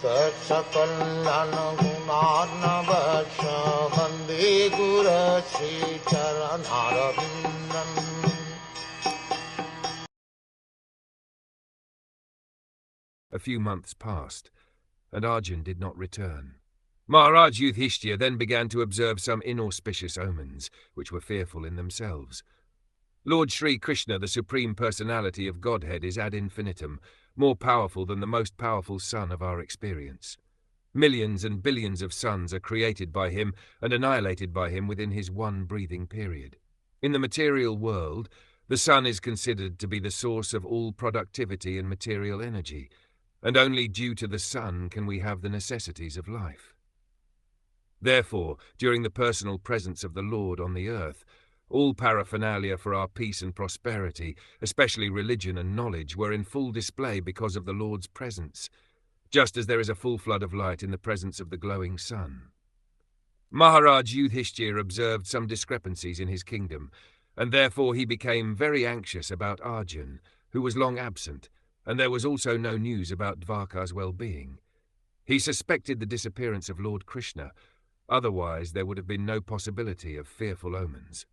Sakal Gunarnavasha Vande Guru Sri Charanaravindan. A few months passed, and Arjun did not return. Maharaj Yudhiṣṭhir then began to observe some inauspicious omens, which were fearful in themselves. Lord Sri Krishna, the Supreme Personality of Godhead, is ad infinitum, more powerful than the most powerful sun of our experience. Millions and billions of suns are created by him and annihilated by him within his one breathing period. In the material world, the sun is considered to be the source of all productivity and material energy, and only due to the sun can we have the necessities of life. Therefore, during the personal presence of the Lord on the earth, all paraphernalia for our peace and prosperity, especially religion and knowledge, were in full display because of the Lord's presence, just as there is a full flood of light in the presence of the glowing sun. Maharaj Yudhiṣṭhir observed some discrepancies in his kingdom, and therefore he became very anxious about Arjun, who was long absent, and there was also no news about Dvarka's well-being. He suspected the disappearance of Lord Krishna, otherwise there would have been no possibility of fearful omens.